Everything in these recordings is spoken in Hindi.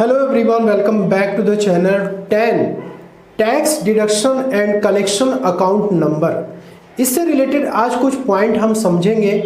Hello everyone, welcome back to the channel 10 tax deduction and collection account number. इससे रिलेटेड आज कुछ पॉइंट हम समझेंगे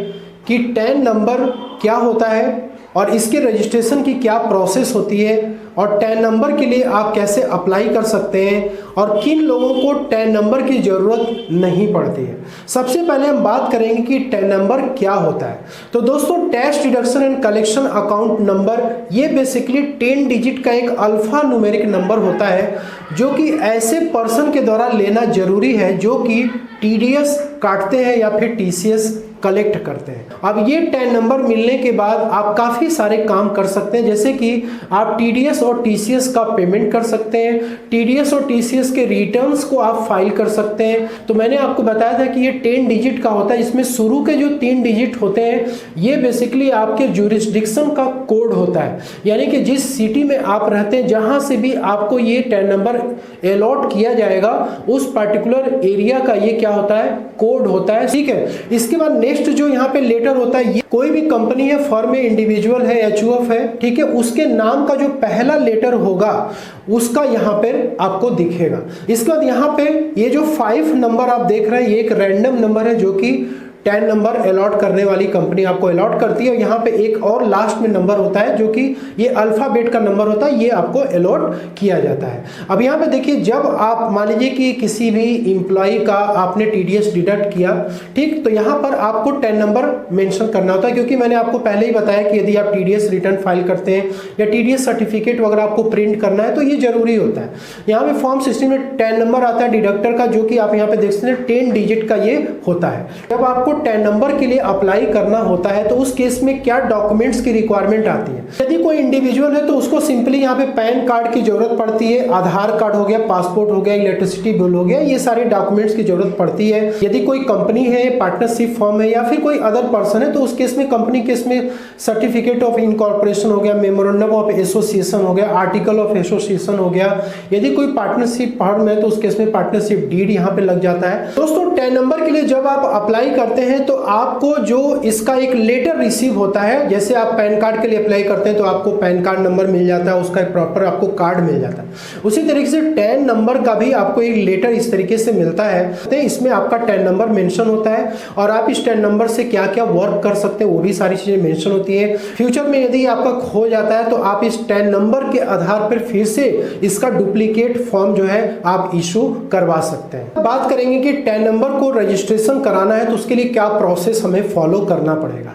कि 10 नंबर क्या होता है और इसके रजिस्ट्रेशन की क्या प्रोसेस होती है और 10 नंबर के लिए आप कैसे अप्लाई कर सकते हैं और किन लोगों को 10 नंबर की ज़रूरत नहीं पड़ती है। सबसे पहले हम बात करेंगे कि 10 नंबर क्या होता है। तो दोस्तों, tax deduction and collection account number ये बेसिकली 10 डिजिट का एक अल्फा न्यूमेरिक नंबर होता है जो कि ऐसे पर्सन के द्वारा लेना जरूरी है जो कि टीडीएस काटते हैं या फिर टीसीएस कलेक्ट करते हैं। अब ये 10 नंबर मिलने के बाद आप काफ़ी सारे काम कर सकते हैं, जैसे कि आप टीडीएस और टीसीएस का पेमेंट कर सकते हैं, टीडीएस और टीसीएस के रिटर्न्स को आप फाइल कर सकते हैं। तो मैंने आपको बताया था कि ये 10 डिजिट का होता है, इसमें शुरू के जो 3 डिजिट होते हैं ये बेसिकली आपके ज्यूरिसडिक्शन का कोड होता है, यानी कि जिस सिटी में आप रहते हैं जहाँ से भी आपको ये 10 नंबर अलॉट किया जाएगा उस पर्टिकुलर एरिया का ये क्या होता है, कोड होता है। ठीक है, इसके बाद नेक्स्ट जो यहाँ पे लेटर होता है, ये कोई भी कंपनी है, फर्म है, इंडिविजुअल है, एचयूएफ है, ठीक है, उसके नाम का जो पहला लेटर होगा उसका यहाँ पे आपको दिखेगा। इसके बाद यहाँ पे ये जो 5 नंबर आप देख रहे हैं ये एक रैंडम नंबर है जो कि 10 नंबर अलॉट करने वाली कंपनी आपको अलॉट करती है। यहाँ पे एक और लास्ट में नंबर होता है जो कि ये अल्फाबेट का नंबर होता है, ये आपको अलॉट किया जाता है। अब यहाँ पे देखिए, जब आप मान लीजिए कि किसी भी इंप्लॉय का आपने टीडीएस डिडक्ट किया, ठीक, तो यहाँ पर आपको 10 नंबर मेंशन करना होता है, क्योंकि मैंने आपको पहले ही बताया कि यदि आप टीडीएस रिटर्न फाइल करते हैं या टीडीएस सर्टिफिकेट वगैरह आपको प्रिंट करना है तो ये जरूरी होता है। यहाँ पे फॉर्म 16 में 10 नंबर आता है डिडक्टर का, जो कि आप यहाँ पे देख सकते हैं 10 डिजिट का ये होता है। जब आपको 10 नंबर के लिए अप्लाई करना होता है तो उस केस में क्या डॉक्यूमेंट्स की रिक्वायरमेंट आती है। यदि कोई इंडिविजुअल है तो उसको सिंपली यहाँ पे पैन कार्ड की जरूरत पड़ती है, आधार कार्ड हो गया, पासपोर्ट हो गया, इलेक्ट्रिसिटी बिल हो गया, ये सारे डॉक्यूमेंट्स की जरूरत पड़ती है। यदि कोई कंपनी है, पार्टनरशिप फॉर्म है या फिर कोई अदर पर्सन है तो उस केस में कंपनी केस में सर्टिफिकेट ऑफ इनकॉर्पोरेशन हो गया, मेमोरेंडम ऑफ एसोसिएशन हो गया, आर्टिकल ऑफ एसोसिएशन हो गया। यदि कोई पार्टनरशिप फर्म है तो उस केस में पार्टनरशिप डीड यहाँ पे लग जाता है। दोस्तों, 10 नंबर के लिए जब आप अप्लाई करते हैं तो आपको जो इसका एक लेटर रिसीव होता है, जैसे आप पैन कार्ड के लिए अप्लाई करते हैं तो आपको पैन कार्ड नंबर मिल जाता है, उसका एक प्रॉपर आपको कार्ड मिल जाता है। उसी तरीके से 10 नंबर का भी आपको एक लेटर इस तरीके से मिलता है, तो इसमें आपका 10 नंबर मेंशन होता है और आप इस 10 नंबर से क्या क्या वर्क कर सकते हैं वो भी सारी चीजें मेंशन होती है। फ्यूचर में यदि आपका खो जाता है तो आप इस 10 नंबर के आधार पर फिर से इसका डुप्लीकेट फॉर्म जो है आप इशू करवा सकते हैं। बात करेंगे कि 10 नंबर को रजिस्ट्रेशन कराना है तो उसके लिए क्या प्रोसेस हमें फॉलो करना पड़ेगा।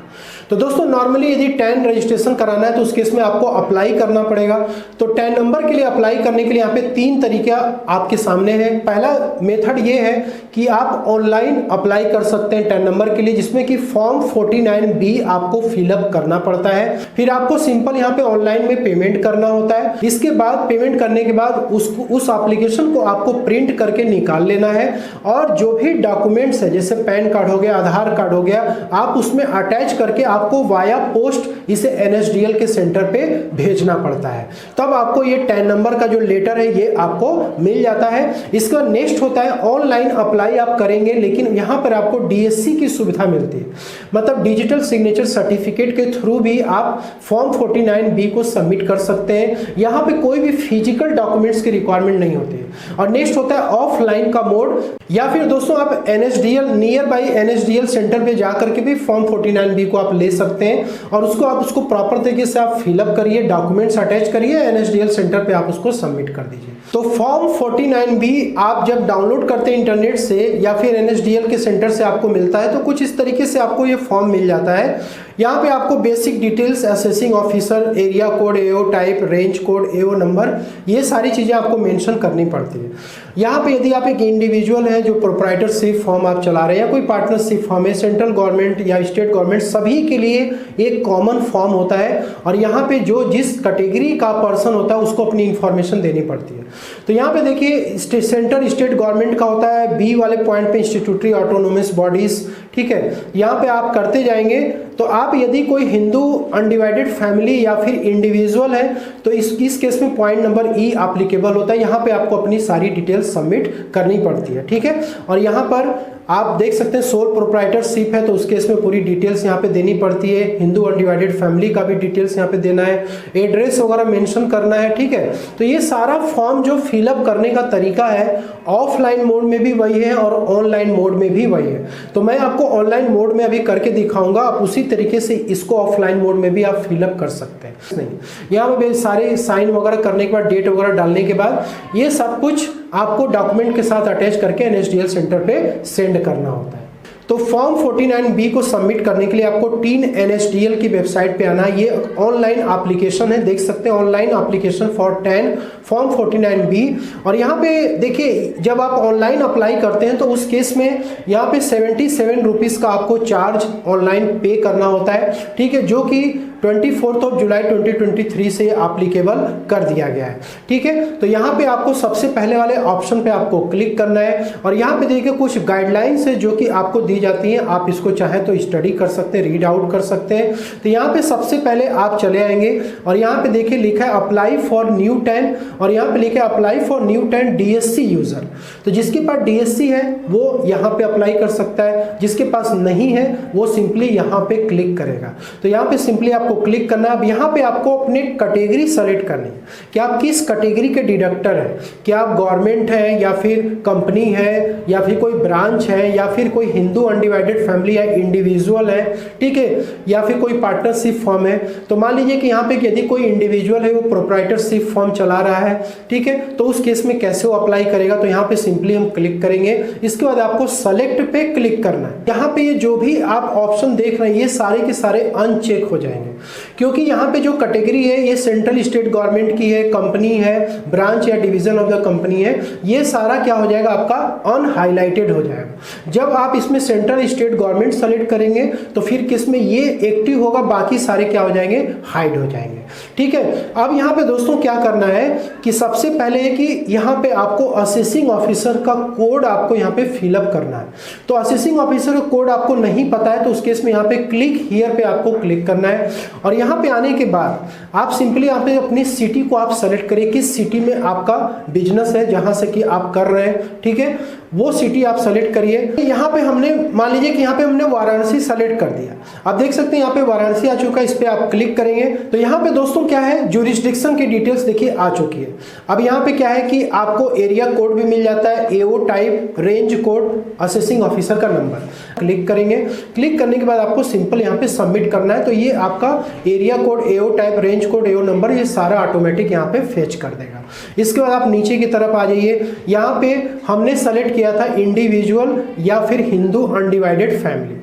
तो दोस्तों, नॉर्मली यदि 10 रजिस्ट्रेशन कराना है तो उस केस में आपको अप्लाई करना पड़ेगा। तो 10 नंबर के लिए अप्लाई करने के लिए यहाँ पे 3 तरीका आपके सामने है। पहला मेथड ये है कि आप ऑनलाइन अप्लाई कर सकते हैं 10 नंबर के लिए, जिसमें कि फॉर्म 49B आपको फिलअप करना पड़ता है। फिर आपको सिंपल यहाँ पे ऑनलाइन में पेमेंट करना होता है। इसके बाद पेमेंट करने के बाद उस एप्लीकेशन को आपको प्रिंट करके निकाल लेना है और जो भी डॉक्यूमेंट्स है, जैसे पैन कार्ड हो गया, आधार कार्ड हो गया, आप उसमें अटैच करके आपको वाया पोस्ट इसे एनएसडीएल के सेंटर पे भेजना पड़ता है। तब आपको ये 10 नंबर का जो लेटर है ये आपको मिल जाता है। इसका नेक्स्ट होता है ऑनलाइन अप्लाई आप करेंगे, लेकिन यहाँ पर आपको डीएससी की सुविधा मिलती है, मतलब डिजिटल सिग्नेचर सर्टिफिकेट के थ्रू भी आप फॉर्म 49B को सबमिट कर सकते हैं। यहाँ पे कोई भी फिजिकल डॉक्यूमेंट्स की रिक्वायरमेंट नहीं होती है। और नेक्स्ट होता है ऑफलाइन का मोड, या फिर दोस्तों आप NSDL near by NSDL centre पे जाकर के भी फॉर्म 49B को आप ले सकते हैं और उसको प्रॉपर तरीके से आप फिलअप करिए, डॉक्यूमेंट्स अटैच करिए, एनएसडीएल सेंटर पे आप उसको सबमिट कर दीजिए। तो फॉर्म 49B आप जब डाउनलोड करते हैं इंटरनेट से या फिर एनएसडीएल के सेंटर से आपको मिलता है तो कुछ इस तरीके से आपको ये फॉर्म मिल जाता है। यहाँ पे आपको basic details, assessing officer, area code, AO type, range code, AO number, ये सारी चीज़ें आपको मेंशन करनी पड़ती है। यहाँ पे यदि आप एक इंडिविजुअल है जो प्रोप्राइटरशिप फॉर्म आप चला रहे हैं या कोई पार्टनरशिप फॉर्म है, सेंट्रल गवर्नमेंट या स्टेट गवर्नमेंट, सभी के लिए एक कॉमन फॉर्म होता है और यहाँ पे जो जिस कैटेगरी का पर्सन होता है उसको अपनी इंफॉर्मेशन देनी पड़ती है। तो यहाँ पे देखिए, सेंटर स्टेट गवर्नमेंट का होता है, बी वाले पॉइंट पे इंस्टीट्यूटरी ऑटोनोमस बॉडीज, ठीक है, यहाँ पे आप करते जाएंगे तो आप यदि कोई हिंदू अनडिवाइडेड फैमिली या फिर इंडिविजुअल है तो इस केस में पॉइंट नंबर ई एप्लीकेबल होता है। यहाँ पे आपको अपनी सारी डिटेल्स सबमिट करनी पड़ती है, ठीक है। और यहाँ पर आप देख सकते हैं सोल प्रोप्राइटरशिप है तो उस केस में पूरी डिटेल्स यहाँ पे देनी पड़ती है। हिंदू अनडिवाइडेड फैमिली का भी डिटेल्स यहाँ पे देना है, एड्रेस वगैरह मेंशन करना है, ठीक है। तो ये सारा फॉर्म जो फिलअप करने का तरीका है ऑफलाइन मोड में भी वही है और ऑनलाइन मोड में भी वही है। तो मैं आपको ऑनलाइन मोड में अभी करके दिखाऊंगा, आप उसी तरीके से इसको ऑफलाइन मोड में भी आप फिलअप कर सकते हैं। नहीं, यहाँ पे सारे साइन वगैरह करने के बाद, डेट वगैरह डालने के बाद ये सब कुछ आपको डॉक्यूमेंट के साथ अटैच करके NSDL सेंटर पे सेंड करना होता है। तो फॉर्म 49B को सबमिट करने के लिए आपको टीन NSDL की वेबसाइट पे आना है। ये ऑनलाइन एप्लीकेशन है, देख सकते हैं online application for 10 form 49B। और यहाँ पे देखिए जब आप ऑनलाइन अप्लाई करते हैं तो उस केस में यहाँ पे 77 रुपीज़ का आपको चार्ज ऑनलाइन पे करना होता है, ठीक है, जो कि 24 जुलाई 2023 से एप्लीकेबल कर दिया गया है, ठीक है। तो यहाँ पे आपको सबसे पहले वाले ऑप्शन पे आपको क्लिक करना है और यहाँ पे देखिए कुछ गाइडलाइंस है जो कि आपको दी जाती हैं, आप इसको चाहे तो स्टडी कर सकते हैं, रीड आउट कर सकते हैं। तो यहाँ पे सबसे पहले आप चले आएंगे और यहाँ पे देखिए लिखा है अप्लाई फॉर न्यू 10 और यहाँ पे लिखा है apply for new 10 DSC user. तो जिसके पास DSC है वो यहाँ पे अप्लाई कर सकता है, जिसके पास नहीं है वो सिंपली यहाँ पे क्लिक करेगा। तो यहाँ पे सिंपली आपको क्लिक करना है। अब यहाँ पे आपको अपनी कैटेगरी सेलेक्ट करनी है कि आप किस कैटेगरी के डिडक्टर हैं, क्या आप गवर्नमेंट है या फिर कंपनी है या फिर कोई ब्रांच है या फिर कोई हिंदू अनडिवाइडेड फैमिली या इंडिविजुअल है, ठीक है, या फिर कोई पार्टनरशिप फॉर्म है। तो मान लीजिए कि यहाँ पे यदि कोई इंडिविजुअल है वो प्रोप्राइटरशिप फॉर्म चला रहा है, ठीक है, तो उस केस में कैसे वो अप्लाई करेगा। तो यहाँ पे सिंपली हम क्लिक करेंगे, इसके बाद आपको सेलेक्ट पे क्लिक करना है। यहाँ पे ये जो भी आप ऑप्शन देख रहे हैं ये सारे के सारे अनचेक हो जाएंगे क्योंकि यहाँ पे जो कैटेगरी है ये सेंट्रल स्टेट गवर्नमेंट की है, कंपनी है, ब्रांच या डिवीजन ऑफ द कंपनी है, ये सारा क्या हो जाएगा आपका अनहाइलाइटेड हो जाएगा। जब आप इसमें सेंट्रल स्टेट गवर्नमेंट सेलेक्ट करेंगे तो फिर किसमें ये एक्टिव होगा, बाकी सारे क्या हो जाएंगे, हाइड हो जाएंगे, ठीक है। अब यहाँ पे दोस्तों क्या करना है कि सबसे पहले है कि यहाँ पे आपको असेसिंग ऑफिसर का कोड आपको यहाँ पे फिलअप करना है। तो असेसिंग ऑफिसर का कोड आपको नहीं पता है तो उस केस में यहाँ पे क्लिक हियर पे आपको क्लिक करना है और यहाँ पे आने के बाद आप सिंपली यहाँ पे अपनी सिटी को आप सेलेक्ट करिए, किस सिटी में आपका बिजनेस है जहाँ से कि आप कर रहे हैं, ठीक है, वो सिटी आप सेलेक्ट करिए। यहाँ पे हमने मान लीजिए कि यहाँ पे हमने वाराणसी सेलेक्ट कर दिया, आप देख सकते हैं यहाँ पे वाराणसी आ चुका है, इस पे आप क्लिक करेंगे तो यहाँ पे दोस्तों क्या है ज्यूरिसडिक्शन की डिटेल्स देखिए आ चुकी है। अब यहाँ पे क्या है कि आपको एरिया कोड भी मिल जाता है, AO type, range code, assessing officer का नंबर। क्लिक करेंगे, क्लिक करने के बाद आपको सिंपल यहाँ पे सबमिट करना है। तो ये आपका area code, AO type, range code, AO number, ये सारा ऑटोमेटिक यहाँ पे फेच कर देगा। इसके बाद आप नीचे की तरफ आ जाइए, यहाँ पे हमने सेलेक्ट किया था इंडिविजुअल या फिर हिंदू अनडिवाइडेड फैमिली।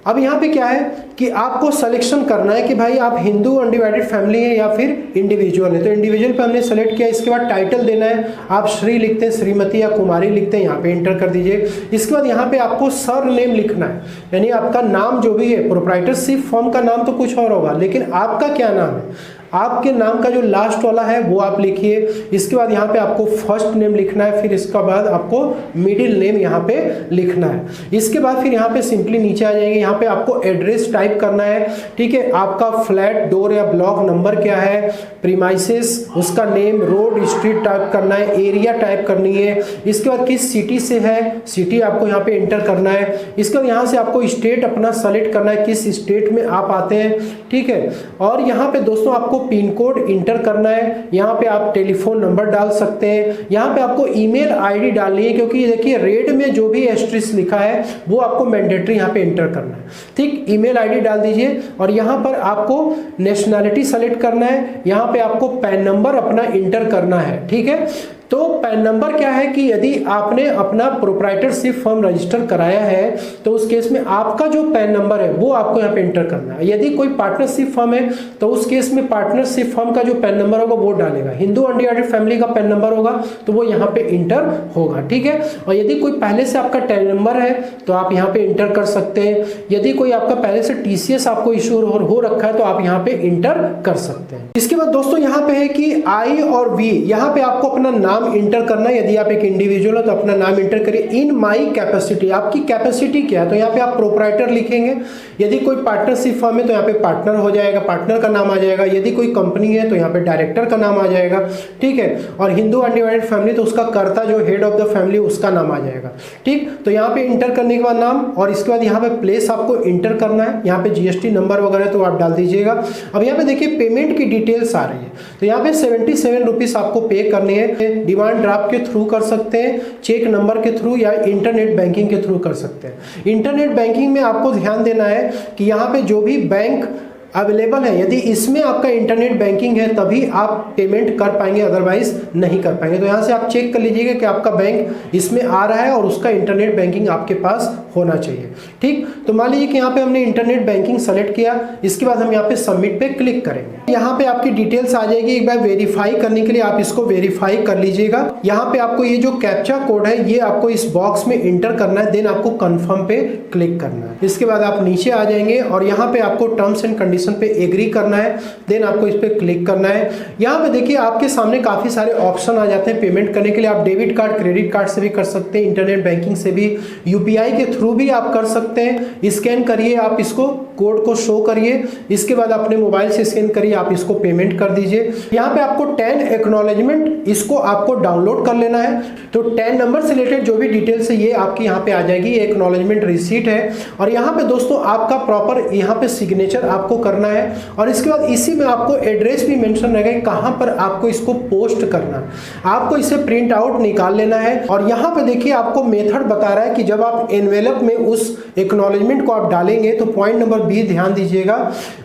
अब यहाँ पे क्या है कि आपको सिलेक्शन करना है कि भाई आप हिंदू अनडिवाइडेड फैमिली है या फिर इंडिविजुअल है। तो इंडिविजुअल पे हमने सेलेक्ट किया, इसके बाद टाइटल देना है, आप श्री लिखते हैं, श्रीमती या कुमारी लिखते हैं, यहाँ पे एंटर कर दीजिए। इसके बाद यहाँ पे आपको सर नेम लिखना है, यानी आपका नाम जो भी है, प्रोप्राइटरशिप फॉर्म का नाम तो कुछ और होगा लेकिन आपका क्या नाम है, आपके नाम का जो लास्ट वाला है वो आप लिखिए। इसके बाद यहाँ पे आपको फर्स्ट नेम लिखना है, फिर इसके बाद आपको मिडिल नेम यहाँ पे लिखना है। इसके बाद फिर यहाँ पे सिंपली नीचे आ जाएंगे, यहाँ पे आपको एड्रेस टाइप करना है, ठीक है, आपका फ्लैट, डोर या ब्लॉक नंबर क्या है, प्रीमाइसेस, उसका नेम, रोड, स्ट्रीट टाइप करना है, एरिया टाइप करनी है। इसके बाद किस सिटी से है, सिटी आपको यहाँ पे एंटर करना है। इसके बाद यहाँ से आपको स्टेट अपना सेलेक्ट करना है, किस स्टेट में आप आते हैं, ठीक है। और यहाँ पे दोस्तों आपको पिन कोड इंटर करना है, यहाँ पे आप टेलीफोन नंबर डाल सकते हैं, यहाँ पे आपको ईमेल आईडी डालनी है क्योंकि देखिए रेड में जो भी एस्ट्रिक्स लिखा है वो आपको मैंडेटरी यहाँ पे इंटर करना है, ठीक। ईमेल आईडी डाल दीजिए और यहाँ पर आपको नेशनैलिटी सेलेक्ट करना है, यहाँ पे आपको पैन नंबर अपना इंटर करना है, ठीक है। तो पैन नंबर क्या है कि यदि आपने अपना प्रोप्राइटरशिप फर्म रजिस्टर कराया है तो उस केस में आपका जो पैन नंबर है वो आपको यहाँ पे इंटर करना है। यदि कोई पार्टनरशिप फर्म है तो उस केस में पार्टनरशिप फर्म का जो पैन नंबर होगा वो डालेगा। हिंदू अनडिवाइडेड फैमिली का पैन नंबर होगा तो वो यहाँ पे इंटर होगा, ठीक है। और यदि कोई पहले से आपका टैन नंबर है तो आप यहाँ पे इंटर कर सकते हैं। यदि कोई आपका पहले से TCS आपको इशू हो रखा है तो आप यहाँ पे इंटर कर सकते हैं। इसके बाद दोस्तों यहाँ पे है कि I और V, यहाँ पे आपको अपना नाम नाम इंटर करना है। यदि आप एक इंडिविजुअल हो तो अपना नाम इंटर करिए। इन माई कैपेसिटी, आपकी कैपेसिटी क्या है, तो यहाँ पे आप प्रोप्राइटर लिखेंगे। यदि कोई पार्टनरशिप फर्म है तो यहाँ पे पार्टनर हो जाएगा, पार्टनर का नाम आ जाएगा। यदि कोई कंपनी है तो यहाँ पे डायरेक्टर का नाम आ जाएगा, ठीक है। और हिंदू अनडिवाइडेड फैमिली तो उसका कर्ता जो हेड ऑफ द फैमिली उसका नाम आ जाएगा, ठीक। तो यहाँ पे इंटर करने के बाद नाम, और इसके बाद यहाँ पे प्लेस आपको इंटर करना है। यहाँ पे जीएसटी नंबर वगैरह तो आप डाल दीजिएगा। अब यहाँ पे देखिए पेमेंट की डिटेल्स आ रही है, तो यहाँ पे 77 रुपीज आपको पे करनी है। डिमांड ड्राफ्ट के थ्रू कर सकते हैं, चेक नंबर के थ्रू, या इंटरनेट बैंकिंग के थ्रू कर सकते हैं। इंटरनेट बैंकिंग में आपको ध्यान देना है कि यहाँ पे जो भी बैंक अवेलेबल है, यदि इसमें आपका इंटरनेट बैंकिंग है तभी आप पेमेंट कर पाएंगे, अदरवाइज नहीं कर पाएंगे। तो यहाँ से आप चेक कर लीजिएगा कि आपका बैंक इसमें आ रहा है और उसका इंटरनेट बैंकिंग आपके पास होना चाहिए, ठीक। तो मान लीजिए कि यहाँ पे हमने इंटरनेट बैंकिंग सेलेक्ट किया, इसके बाद हम यहाँ पे सबमिट पे क्लिक करेंगे। यहाँ पे आपकी डिटेल्स आ जाएगी। एक बार वेरीफाई करने के लिए आप इसको वेरीफाई कर लीजिएगा। यहाँ पे आपको ये जो कैप्चा कोड है ये आपको इस बॉक्स में इंटर करना है, देन आपको कंफर्म पे क्लिक करना है। इसके बाद आप नीचे आ जाएंगे और यहाँ पे आपको टर्म्स एंड कंडीशन पे एग्री करना है, देन आपको इस पे क्लिक करना है। यहाँ पे देखिए आपके सामने काफी सारे ऑप्शन आ जाते हैं पेमेंट करने के लिए। आप डेबिट कार्ड, क्रेडिट कार्ड से भी कर सकते हैं, इंटरनेट बैंकिंग से भी, यूपीआई के थ्रू भी आप कर सकते हैं। स्कैन करिए, आप इसको कोड को शो करिए, इसके बाद अपने मोबाइल से स्कैन करिए, आप इसको पेमेंट कर दीजिए। यहाँ पे आपको 10 एक्नॉलेजमेंट, इसको आपको डाउनलोड कर लेना है। तो 10 नंबर से रिलेटेड जो भी डिटेल्स है ये आपकी यहाँ पे आ जाएगी। ये एक्नॉलेजमेंट रिसीट है। और यहाँ पे दोस्तों आपका प्रॉपर यहाँ पे सिग्नेचर आपको करना है, और इसके बाद इसी में आपको एड्रेस भी मेंशन रहेगा कि कहां पर आपको इसको पोस्ट करना है। आपको इसे प्रिंट आउट निकाल लेना है। और यहाँ पे देखिए आपको मेथड बता रहा है कि जब आप एनवेलप में उस एक्नॉलेजमेंट को आप डालेंगे तो पॉइंट नंबर बी ध्यान दीजिएगा,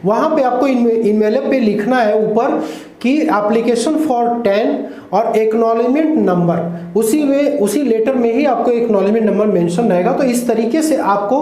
वहां पे आपको एनवेलप पे लिखना है ऊपर कि एप्लीकेशन फॉर 10 और एक्नॉलेजमेंट नंबर, उसी लेटर में ही आपको एक्नॉलेजमेंट नंबर मेंशन रहेगा। तो इस तरीके से आपको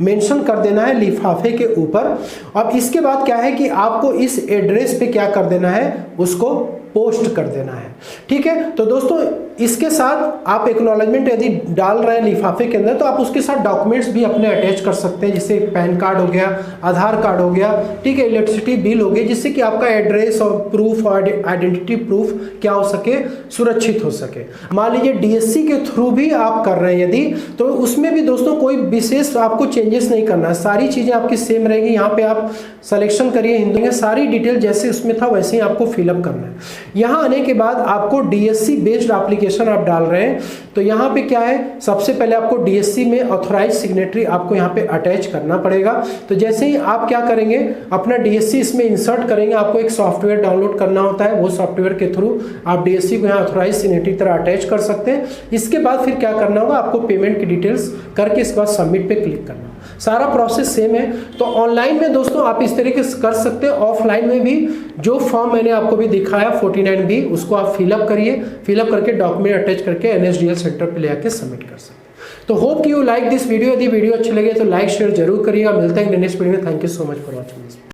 मेंशन कर देना है लिफाफे के ऊपर। अब इसके बाद क्या है कि आपको इस एड्रेस पे क्या कर देना है, उसको पोस्ट कर देना है, ठीक है। तो दोस्तों इसके साथ आप एक्नॉलेजमेंट यदि डाल रहे हैं लिफाफे के अंदर तो आप उसके साथ डॉक्यूमेंट्स भी अपने अटैच कर सकते हैं, जैसे पैन कार्ड हो गया, आधार कार्ड हो गया, ठीक है, इलेक्ट्रिसिटी बिल हो गई, जिससे कि आपका एड्रेस और प्रूफ और आइडेंटिटी प्रूफ क्या हो सके, सुरक्षित हो सके। मान लीजिए डीएससी के थ्रू भी आप कर रहे हैं यदि, तो उसमें भी दोस्तों कोई विशेष आपको चेंजेस नहीं करना है, सारी चीजें आपकी सेम रहेगी। यहाँ पे आप सिलेक्शन करिए हिंदी में, सारी डिटेल जैसे उसमें था वैसे ही आपको फिलअप करना है। यहाँ आने के बाद आपको डीएससी बेस्ड एप्लीकेशन आप डाल रहे हैं, तो यहाँ पे क्या है, सबसे पहले आपको डीएससी में ऑथराइज सिग्नेटरी आपको यहाँ पे अटैच करना पड़ेगा। तो जैसे ही आप क्या करेंगे, अपना डीएससी इसमें इंसर्ट करेंगे, आपको एक सॉफ्टवेयर डाउनलोड करना होता है, वो सॉफ्टवेयर के थ्रू आप डीएससी को यहाँ ऑथराइज सिग्नेटरी तरह अटैच कर सकते हैं। इसके बाद फिर क्या करना होगा, आपको पेमेंट की डिटेल्स करके इसके बाद सबमिट पे क्लिक करना। सारा प्रोसेस सेम है। तो ऑनलाइन में दोस्तों आप इस तरीके से कर सकते हैं, ऑफलाइन में भी जो फॉर्म मैंने आपको भी दिखाया 49B उसको आप फिलअप करिए, फिलअप करके डॉक्यूमेंट अटैच करके NSDL सेंटर पे ले आके सबमिट कर सकते हैं। तो होप कि यू लाइक दिस वीडियो। यदि वीडियो अच्छी लगे तो लाइक शेयर जरूर करिएगा। मिलते हैं नेक्स्ट वीडियो में। Thank you so much for watching this.